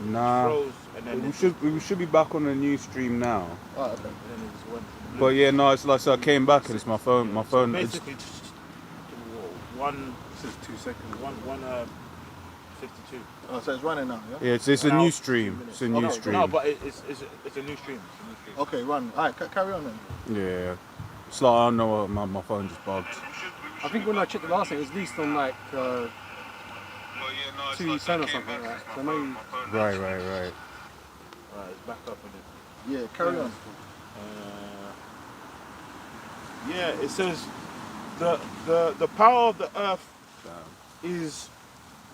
Nah. froze, and then We should be back on a new stream now. Oh, okay. and then it just went to the blue. But yeah, no, it's like so I came back and it's my phone. Yeah, My so phone. basically, one, This is 2 seconds. one, 52. Oh, so it's running now, yeah? Yeah, it's a Now, new 2 stream. minutes. It's a new No, stream. No, but it's a new stream. It's a new stream. Okay, run. All right, carry on then. Yeah. It's like I don't know. My phone just bugged. I think when I checked the last time, it was leased on like 210 or something like that. So maybe Right. Alright, it's back up in it. Yeah, carry on. Yeah, it says the power of the earth is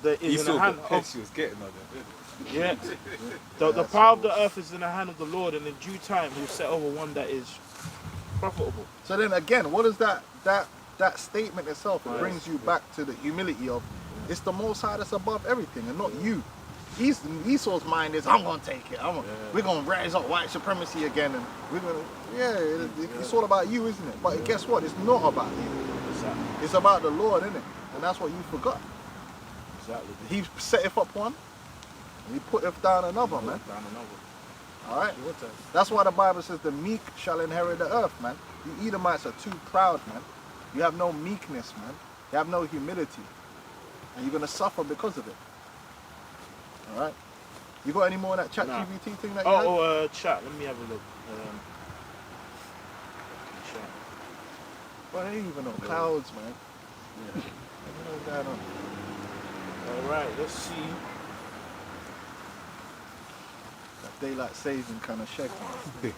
in the hand of was getting on it. yeah. The power of the earth is in the hand of the Lord, and in due time He'll set over one that is profitable. So then again, what is that statement itself? It brings you back to the humility of it's the Most High that's above everything and not you. Esau's mind is, I'm going to take it. We're going to rise up white supremacy again. And we're going to, it's all about you, isn't it? But guess what? It's not about you. Exactly. It's about the Lord, isn't it? And that's what you forgot. Exactly. He setteth up one, and he putteth down another, man. Down another. All right? That's why the Bible says the meek shall inherit the earth, man. You Edomites are too proud, man. You have no meekness, man. You have no humility. And you're going to suffer because of it. All right? You got any more of that chat GBT thing that you had? Chat. Let me have a look. Chat. Well, there ain't even no clouds, man. Yeah. I don't know what's going on. All right. Let's see. That daylight saving kind of shaking.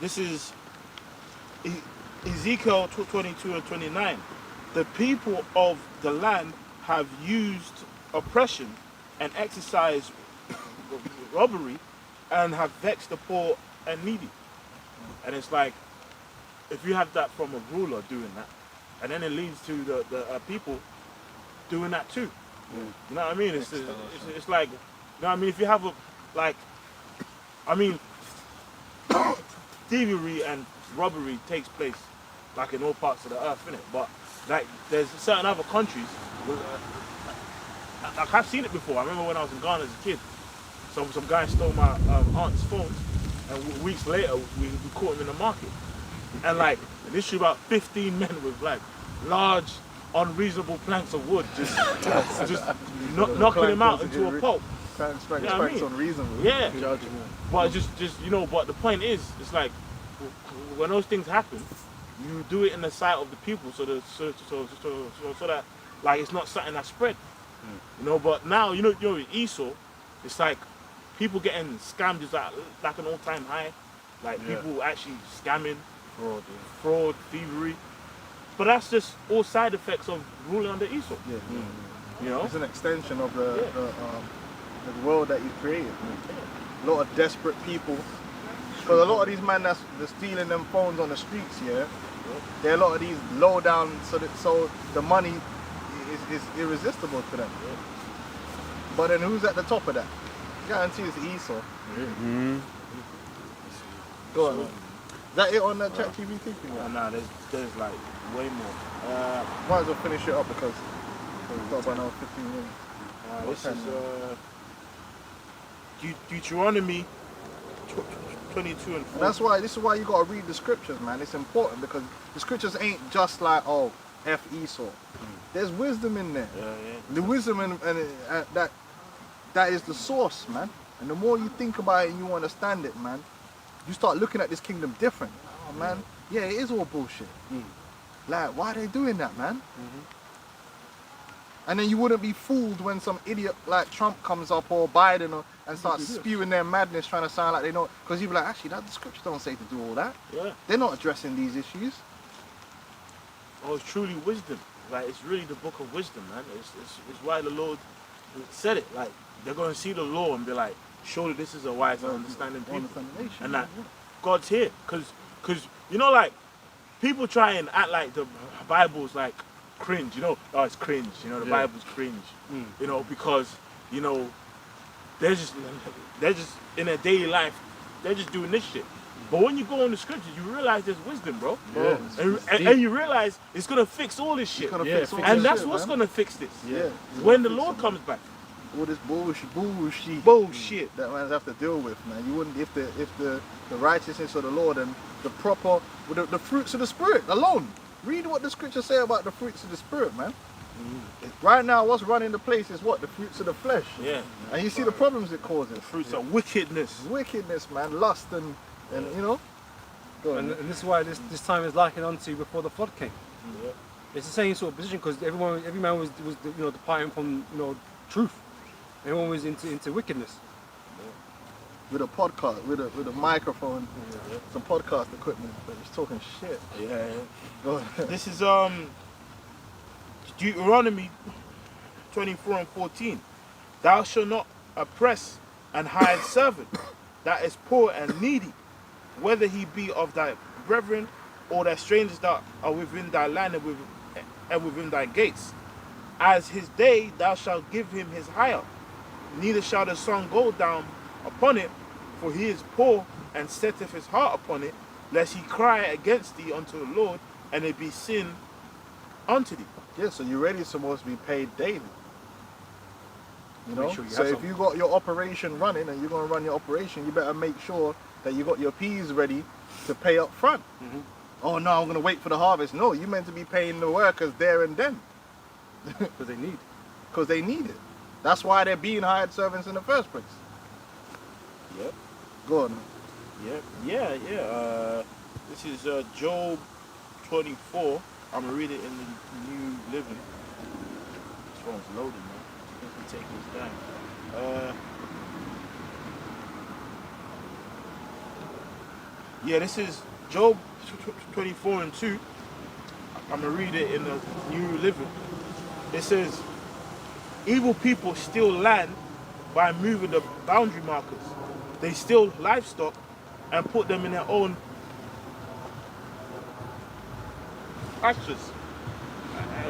This is Ezekiel 22 and 29. The people of the land have used oppression and exercised robbery and have vexed the poor and needy. And it's like, if you have that from a ruler doing that, and then it leads to the people doing that too. You know what I mean? It's like, you know what I mean? If you have thievery and robbery takes place like in all parts of the earth, innit? But like there's certain other countries, like I've seen it before. I remember when I was in Ghana as a kid, some guy stole my aunt's phone, and weeks later we caught him in the market. And like literally about 15 men with like large, unreasonable planks of wood, just knocking him out into a pulp. Strike You know what I mean? unreasonable. Yeah. judgment. But just but the point is, it's like when those things happen, you do it in the sight of the people, so that like it's not something that's spread. You know, but now you know with Esau, it's like people getting scammed is like an all-time high. Like people actually scamming, fraud, thievery. But that's just all side effects of ruling under Esau. Yeah. You know, It's an extension of the world that you created. A lot of desperate people. Because a lot of these men that's stealing them phones on the streets, there are a lot of these low down, so the money is irresistible to them. But then who's at the top of that? Guarantee it's Esau. Go on. Is that it on the chat TV thing? nah, there's like way more. Might as well finish it up because we've got about another 15 minutes. This is Deuteronomy 22 and 4. And this is why you gotta read the scriptures, man. It's important because the scriptures ain't just like, oh, F Esau. There's wisdom in there. The wisdom and that is the source, man. And the more you think about it and you understand it, man, you start looking at this kingdom different. Oh man, yeah, it is all bullshit. Like, why are they doing that, man? And then you wouldn't be fooled when some idiot like Trump comes up or Biden and starts spewing their madness, trying to sound like they know. Because you'd be like, actually, that the scripture don't say to do all that. Yeah. They're not addressing these issues. Oh, it's truly wisdom. Like it's really the book of wisdom, man. It's why the Lord said it. Like they're going to see the law and be like, surely this is a wise and understanding people. And that God's here, because you know, like people try and act like the Bible's like cringe. You know, oh, it's cringe. You know, the Bible's cringe. You know, because you know they're just in their daily life, they're just doing this shit. But when you go on the scriptures, you realize there's wisdom, bro. Yeah, and you realize it's gonna fix all this shit. Fix all And this that's shit, what's man. gonna fix this. Yeah. When the Lord comes back. all this bullshit Bullshit. that man's have to deal with, man. You wouldn't if the righteousness of the Lord and the proper with the fruits of the Spirit alone. Read what the scriptures say about the fruits of the Spirit, man. Right now, what's running the place is what? The fruits of the flesh. Yeah. And you see the problems it causes. Fruits of wickedness. Wickedness, man. Lust and you know. Go on, And, man. and this is why this time is likened unto before the flood came. Yeah. It's the same sort of position because every man was departing from truth. Everyone was into wickedness. With a podcast, with a microphone, some podcast equipment, but he's talking shit. Yeah. Go on. This is Deuteronomy 24:14. Thou shalt not oppress and hide servant that is poor and needy, whether he be of thy brethren or thy strangers that are within thy land and within thy gates. As his day thou shalt give him his hire, neither shall the sun go down upon it, for he is poor and setteth his heart upon it, lest he cry against thee unto the Lord, and it be sin unto thee. Yeah, so you're really supposed to be paid daily. You know, Make sure you so have if you got your operation running and you're going to run your operation, you better make sure that you got your P's ready to pay up front. Oh no, I'm going to wait for the harvest. No, you're meant to be paying the workers there and then Because they need. because they need it. That's why they're being hired servants in the first place. Yep. Go on. Yeah. This is Job 24. I'm gonna read it in the New Living. This phone's loading, man. Let me take this down. This is Job 24:2. I'm gonna read it in the New Living. It says, "Evil people steal land by moving the boundary markers. They steal livestock and put them in their own pastures."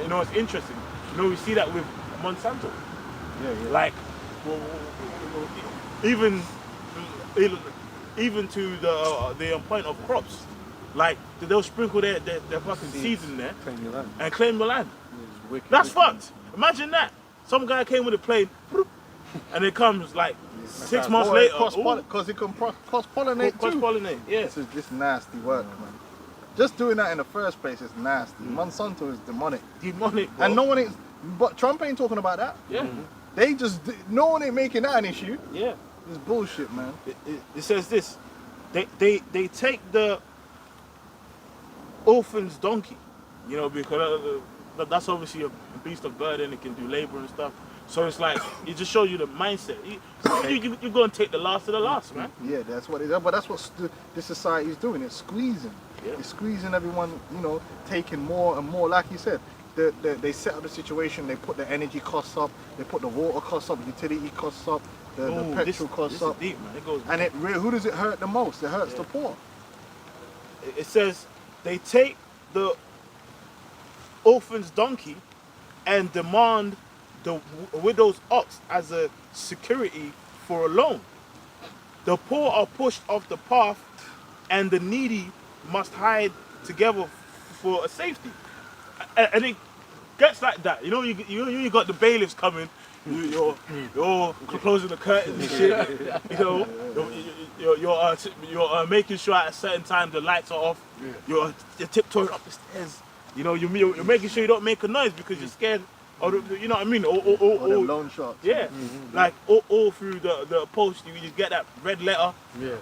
You know, it's interesting. You know, we see that with Monsanto. Yeah. Like, even to the point of crops. Like, they'll sprinkle their fucking seeds in there Claim your land. and claim the land. It's wicked. That's fucked. Imagine that. Some guy came with a plane, and it comes like 6 months later. Because it can cross-pollinate too. Cross-pollinate, yeah. This is just nasty work, man. Just doing that in the first place is nasty. Monsanto is demonic. Demonic, bro. And no one is, but Trump ain't talking about that. Yeah. They just, no one ain't making that an issue. Yeah. It's bullshit, man. It says this. They take the orphan's donkey, you know, because that's obviously a beast of burden. It can do labor and stuff. So it's like, it just shows you the mindset. You're going to take the last of the last, man. Yeah, that's what it is. But that's what this society is doing. It's squeezing. Yeah. It's squeezing everyone, you know, taking more and more. Like you said, they set up the situation. They put the energy costs up. They put the water costs up, utility costs up, the petrol costs this up. is deep, man. It goes. And who does it hurt the most? It hurts the poor. It says they take the orphan's donkey and demand the widow's ox as a security for a loan. The poor are pushed off the path, and the needy must hide together for a safety. And it gets like that. You know, you got the bailiffs coming. You're closing the curtains and shit. You know, you're making sure at a certain time the lights are off. You're tiptoeing up the stairs. You know, you're making sure you don't make a noise because you're scared. Or you know what I mean? Or them loan sharks. Yeah, like all through the post, you just get that red letter. Yeah.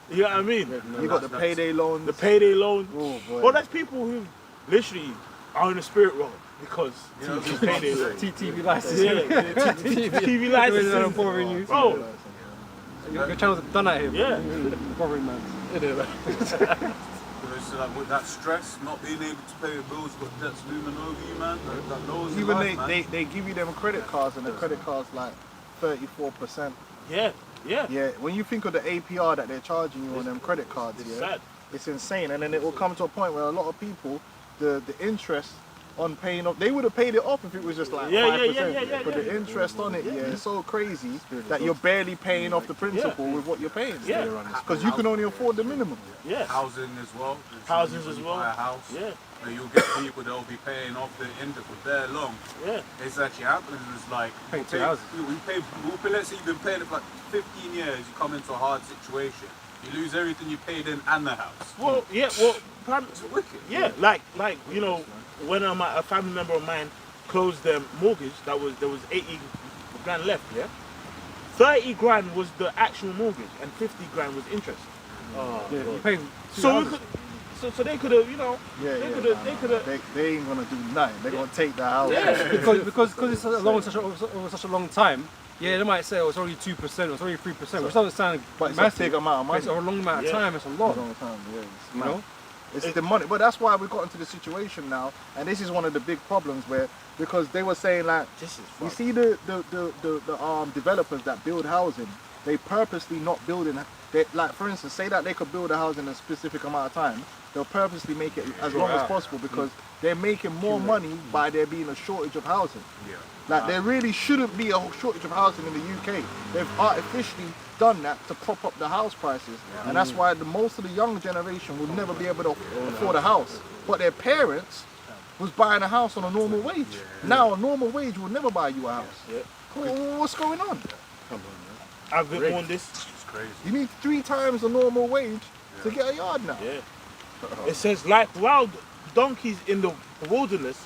You know what I mean? You got the payday loans. The payday loan. Oh, boy. Well, that's people who literally are in the spirit realm because it's payday loan. TV license. Yeah, TV licenses. I'm bothering you. Bro, Your channels are done out here. Yeah. Bothering man. So like with that stress, not being able to pay your bills, got debts looming over you, man. That lowers your Even life, man. they give you them credit cards, and the credit cards like 34%. yeah. Yeah, when you think of the APR that they're charging you on them credit cards, It's yeah, sad. it's insane. And then it will come to a point where a lot of people, the interest on paying off. They would have paid it off if it was just like 5%. Yeah, But the interest on it, it's so crazy that you're barely paying off the principal with what you're paying. Yeah. Because you can only afford the minimum. Yeah. Housing as well. Houses When as you well. Buy a house. Yeah. Where you'll get people that'll be paying off the end for there long. Yeah. It's actually happening. It's like Paying 2 houses. let's say you've been paying it for like 15 years. You come into a hard situation. You lose everything you paid in and the house. Well, It's wicked. yeah, like you know, when a family member of mine closed their mortgage, there was 80 grand left. Yeah, 30 grand was the actual mortgage, and 50 grand was interest. Yeah, you pay 2 So we houses. could, so they could have, you know, Yeah, they yeah. could have. They ain't gonna do nothing. They're gonna take the house. Yeah. because it's over such a long time. Yeah, they might say, oh, it's only 2%, or it's only 3%, which doesn't sound But it's a massive. big amount of But it's money. over a long amount of Yeah. time. It's a A lot. long time, yeah. It's You mad. know. It's the money, but that's why we got into the situation now, and this is one of the big problems where, because they were saying like, This is you fucked. see the developers that build housing, they purposely not building. They, like for instance, say that they could build a house in a specific amount of time, they'll purposely make it as long as possible because they're making more money by there being a shortage of housing. Yeah. Like there really shouldn't be a shortage of housing in the UK. They've artificially done that to prop up the house prices, and that's why most of the younger generation will never be able to afford a house. But their parents was buying a house on a normal wage. Now a normal wage will never buy you a house. Yeah. What's going on? I've been on this. It's crazy. You need 3 times the normal wage to get a yard now. Yeah. It says like wild donkeys in the wilderness,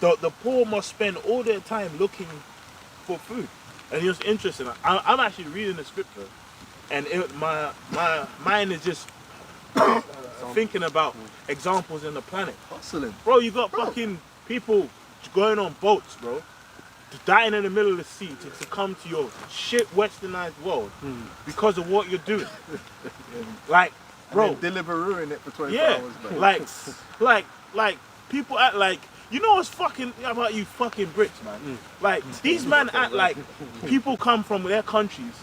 the poor must spend all their time looking for food. And it's interesting. I'm actually reading the scripture, and my mind is just thinking about examples in the planet. Hustling. Bro, you got fucking people going on boats, bro, dying in the middle of the sea to come to your shit westernized world because of what you're doing. Like, bro, Deliverooing it for 24 yeah, hours. Bro. like people act like, you know what's fucking about you fucking Brits, man? Like these men act like people come from their countries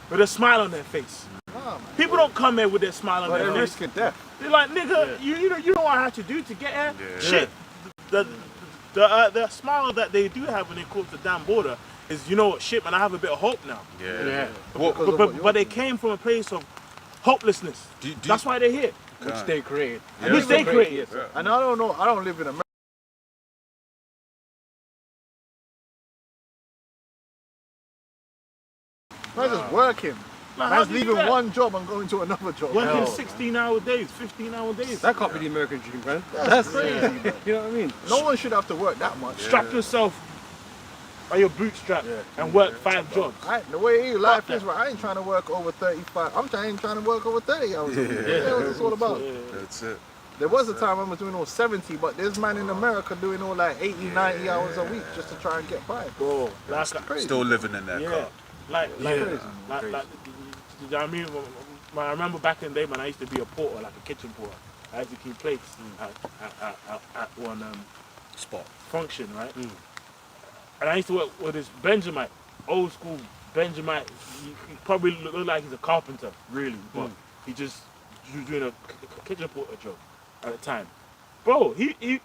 with a smile on their face. Nah, man. People don't come here with their smile on But their they're face. risking death. They're like, nigga, you know what I had to do to get here? Yeah. Shit. The smile that they do have when they cross the damn border is, you know what, shit, man, I have a bit of hope now. Yeah. Because of what you're But they came from a place of hopelessness. Do you- That's why they're here. Which they created. Yeah. Which they created. Yeah. And I don't know, I don't live in America. Man's just working. Like, how Man's do you do leaving that? one job and going to another job. Working Hell. 16-hour days, 15-hour days. That can't be the American dream, man. That's crazy. Man. You know what I mean? No one should have to work that much. Strap yourself by your bootstrap and work 5 jobs. The way life is, right? I ain't trying to work over 35. I'm trying to work over 30 hours a week. What the hell is this all about? That's it. There was a time I was doing all 70, but there's man in America doing all like 80, 90 hours a week just to try and get by. Bro, like, Crazy. Still living in their yeah, car. like, Crazy, you man. know what I mean? I remember back in the day, man, I used to be a porter, like a kitchen porter. I used to keep plates at one Spot. function, right? And I used to work with this Benjamite, old school Benjamite. He probably looked like he's a carpenter, really, but he just was doing a kitchen porter job at the time. Bro, he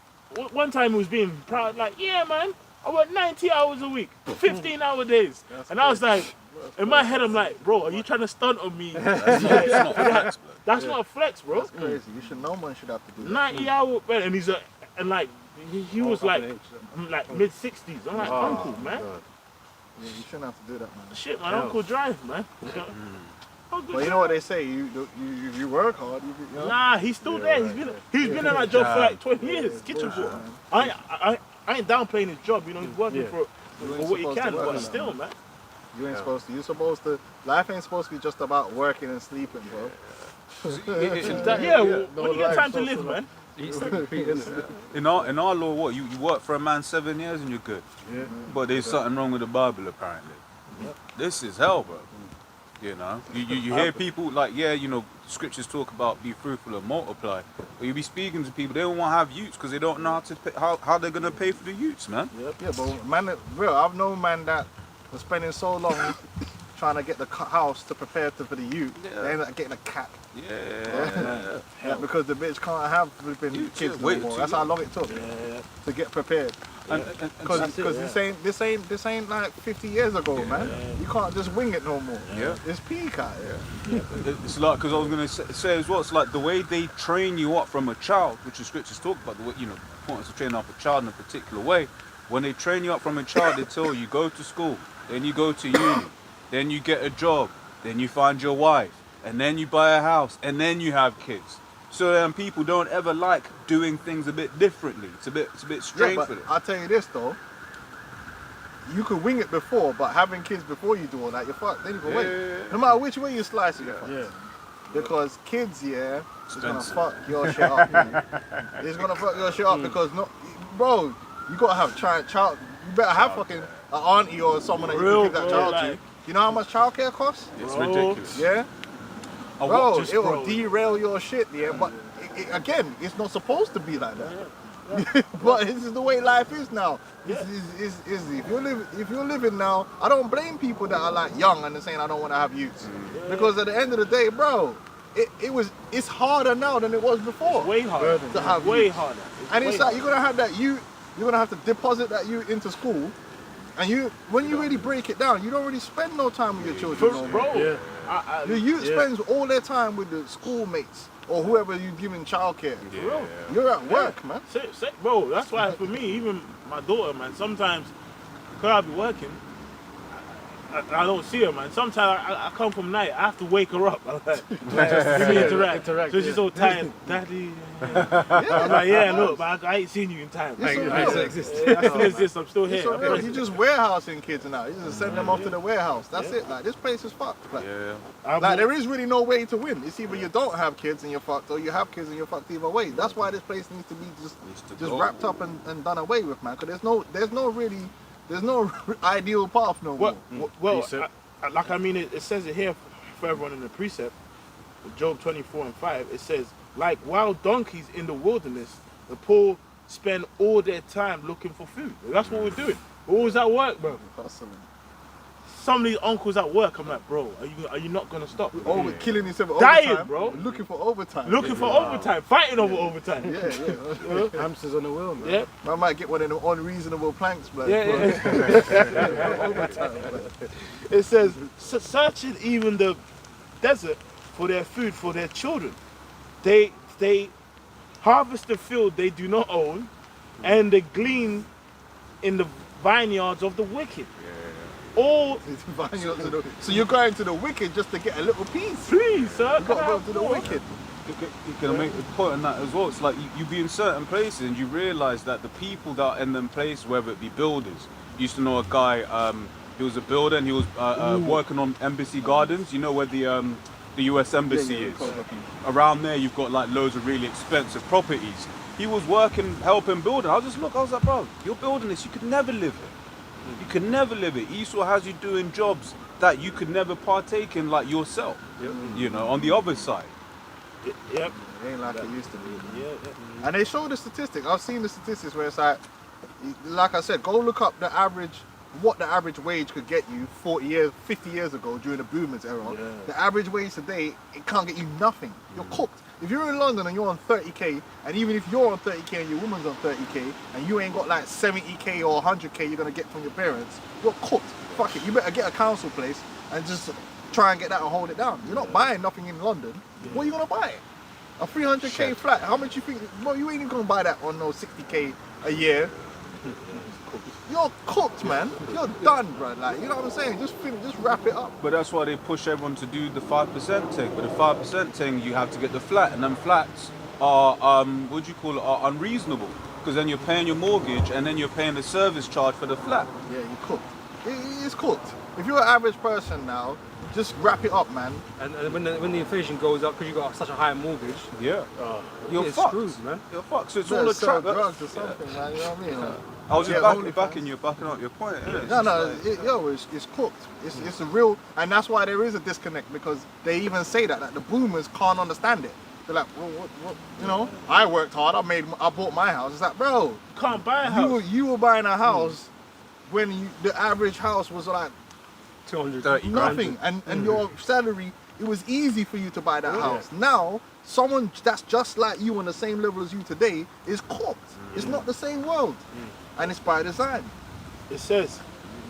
one time he was being proud, like, yeah, man, I work 90 hours a week, 15-hour days. And I was like, in my head, I'm like, bro, are you trying to stunt on me? That's not flex, blood. That's not a flex, bro. That's crazy. No one should have to do that. 90-hour, and he's and like, he was like mid-60s. I'm like, uncle, man. Yeah, you shouldn't have to do that, man. Shit, man, uncle drive, man. Uncle But you know what they say, you work hard. You know? Nah, he's still there. He's been in that job for like 20 years, kitchen porter. I ain't downplaying his job, you know, he's working for what he supposed to can, work, but man. still, man. You ain't supposed to. You're supposed to. Life ain't supposed to be just about working and sleeping, bro. Yeah, when you get time to live, man. In our law, what you work for a man 7 years and you're good. Yeah. But there's something wrong with the Bible apparently. This is hell, bro. You know, you hear people like, yeah, you know, scriptures talk about be fruitful and multiply. But you be speaking to people, they don't want to have youths because they don't know how to pay, how they're gonna pay for the youths, man. Yeah, but man, real. I've known man that was spending so long trying to get the house to prepare for the youth. Yeah. They end up getting a cat. Yeah. Yeah, because the bitch can't have flipping You kids just no wait more. too That's how long. long it took to get prepared. And Because That's it, this ain't like 50 years ago, Yeah. man. You can't just wing it no more. Yeah. It's peak out here. it's like, because I was going to say as well, it's like the way they train you up from a child, which the scriptures talk about, the way, the importance of training up a child in a particular way. When they train you up from a child, they tell you go to school, then you go to uni, then you get a job, then you find your wife, and then you buy a house, and then you have kids. So then people don't ever like doing things a bit differently. It's a bit Yeah, strange but for them. I'll tell you this though. You could wing it before, but having kids before you do all that, you're fucked. Then you go, wait. Yeah. No matter which way you slice it, you're fucked. Yeah. Because kids, is gonna Expensive. fuck your shit up. Man. It's gonna fuck your shit up because bro, you gotta have child. You better have fucking an auntie or someone that you Real, can give that bro, child like- to. You know how much childcare costs? It's Bro. ridiculous. Yeah, I bro, watch just it will bro. derail your shit. Yeah, but again, it's not supposed to be like that. But this is the way life is now. This is if you're living now, I don't blame people that are like young and they're saying I don't want to have youths. Because at the end of the day, bro, it's harder now than it was before. Way harder. To have way youth. harder. And it's way like you're gonna have that you're gonna have to deposit that youth into school. And when you really break it down, you don't really spend no time with your children no more. bro. Yeah. The youth spends all their time with the schoolmates or whoever you're giving childcare. Yeah. You're at work, man. Bro, that's why for me, even my daughter, man, sometimes, because I'll be working, I don't see her, man. Sometimes I come from night, I have to wake her up. I'm like, give me interact. Interact, So she's yeah. so tired, Daddy. I'm like, yeah, look, but I ain't seen you in time. It's a I real- still exist. I'm still It's here. so real. You just warehousing kids now. You just send them off to the warehouse. That's it. Like this place is fucked. Like, Yeah. like there is really no way to win. It's either you don't have kids and you're fucked, or you have kids and you're fucked either way. That's why this place needs to be Needs to just go. wrapped up and done away with, man. Because there's no ideal path no more. Well, Precept. it says it here for everyone in the precept, Job 24:5. It says, like wild donkeys in the wilderness, the poor spend all their time looking for food. That's what we're doing. We're always at work, bro. Hustling. Some of these uncles at work, I'm like, bro, are you not gonna stop? Oh, we're killing each other Dying, overtime, bro. Looking for overtime. Looking for overtime, fighting over overtime. Yeah. Hamsters on the wheel, man. Yeah, I might get one of them unreasonable planks, blood. yeah. Overtime, blood. It says, searching even the desert for their food for their children. They harvest the field they do not own, and they glean in the vineyards of the wicked. All, So you're going to the wicked just to get a little piece. please, sir. You got to go to the wicked. You can make the point on that as well. It's like you be in certain places and you realise that the people that are in them places, whether it be builders, used to know a guy. He was a builder and he was working on Embassy Gardens. You know where the U.S. Embassy is. Around there, you've got like loads of really expensive properties. He was working, helping building. I was like, bro, you're building this. You could never live it. You could never live it. Esau has you doing jobs that you could never partake in, like yourself. You know, on the other side. Yep. It ain't like it used to be. Yeah. And they show the statistics. I've seen the statistics where it's like I said, go look up what the average wage could get you 40 years, 50 years ago during the boomers era. Yeah. The average wage today, it can't get you nothing. You're cooked. If you're in London and you're on 30k, and even if you're on 30k and your woman's on 30k, and you ain't got like 70k or 100k you're gonna get from your parents, you're cooked. Fuck it. You better get a council place and just try and get that and hold it down. You're not buying nothing in London. What are you gonna buy? A 300k Shit. flat. How much you think? Well, you ain't even gonna buy that on no 60k a year. You're cooked, man. You're done, bro. Like, you know what I'm saying? Just wrap it up. But that's why they push everyone to do the 5% thing. But the 5% thing, you have to get the flat, and them flats are what do you call it? Are unreasonable, because then you're paying your mortgage and then you're paying the service charge for the flat. Yeah, you're cooked. It's cooked. If you're an average person now, just wrap it up, man. And when the inflation goes up because you got such a high mortgage, Yeah, you're you're fucked. screwed, man. You're fucked. So it's Better all a sell trap. drugs or something, man. You know what I mean? Like, I was Yeah, just OnlyFans. backing up your point. innit? no, It's like- it's cooked. It's a real, and that's why there is a disconnect, because they even say that the boomers can't understand it. They're like, well, what? You know, I worked hard. I bought my house. It's like, bro, Can't buy a house. you were buying a house when the average house was like 200. 30 grand. Nothing. And your salary, it was easy for you to buy that house. Now, someone that's just like you on the same level as you today is cooked. It's not the same world. And it's by design. It says,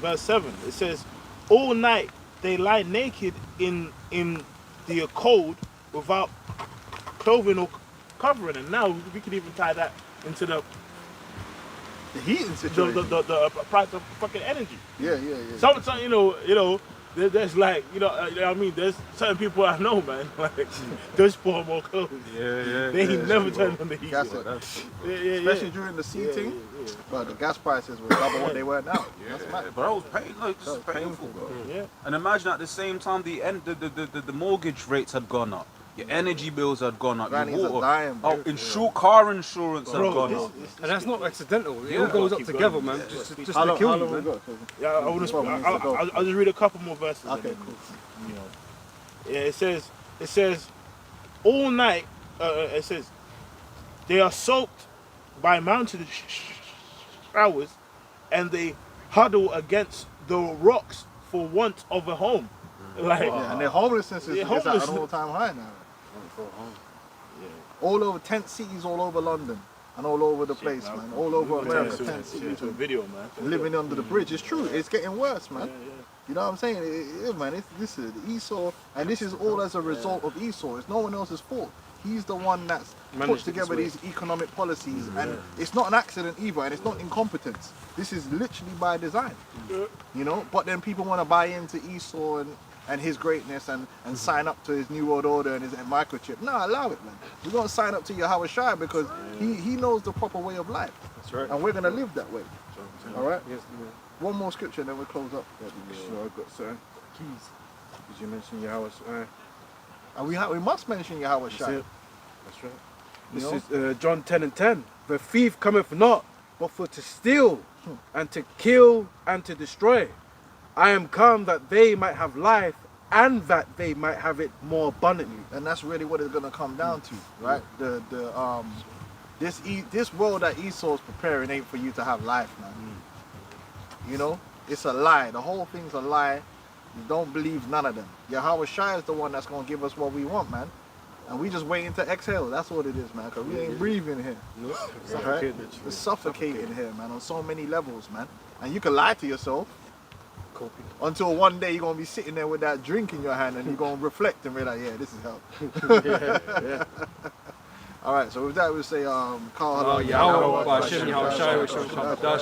verse 7, it says, all night they lie naked in the cold without clothing or covering. And now we can even tie that into the heating situation. the price of fucking energy. Yeah. Some you know, there's like, you know what I mean, there's certain people I know, man, like, they spoil more clothes. Yeah. They ain't never turned on the heat. That's Yeah, it. Especially during the seating. But the gas prices were double what they were now. That's mad. But I was paying, like, this That is was painful, painful, bro. Yeah. And imagine at the same time the mortgage rates had gone up. Your energy bills had gone up. Grannies Your are water, dying, bro. car insurance had Bro, gone up. And that's not accidental. It Yeah. all goes up Keep together, going. man. Just How to long, kill how you, long we man. got? Yeah, I want to. Well, I'll just read a couple more verses. and Okay, then, cool. You know, yeah, it says, all night. It says, they are soaked by mountain showers, and they huddle against the rocks for want of a home. Like, Yeah, and their homelessness is Yeah, at homelessness. an all-time high now. All over tent cities, all over London, and all over the place, man. All over America, tent cities. to a video, man. Living under the bridge. It's true. It's getting worse, man. Yeah. You know what I'm saying? Yeah, man. This is Esau, and this is all as a result of Esau. It's no one else's fault. He's the one that's put Managed it together this these economic policies, and it's not an accident either, and it's not incompetence. This is literally by design. You know. But then people want to buy into Esau and his greatness and sign up to his New World Order and his microchip. No, allow it, man. We're gonna sign up to Yahweh Shai because he knows the proper way of life, That's right. and we're gonna live that way. All right. Yes, One more scripture, and then we close up. So I've got certain keys. Did you mention your house? And we must mention Yahweh That's Shai. it. That's right. You This know? is John 10:10. The thief cometh not, but for to steal, and to kill, and to destroy. I am come that they might have life, and that they might have it more abundantly. And that's really what it's gonna come down to, right? This world that Esau's preparing ain't for you to have life, man. You know, it's a lie. The whole thing's a lie. You don't believe none of them. Yahweh Shai is the one that's gonna give us what we want, man. And we just waiting to exhale. That's what it is, man. Cause we ain't breathing here. Right? We're suffocating here, man, on so many levels, man. And you can lie to yourself until one day you're gonna be sitting there with that drink in your hand and you're gonna reflect and be like, yeah, this is hell. All right, so with that we say, Carl. Yahweh, Ba'ashem, Yahweh Shai, Yahweh Shai,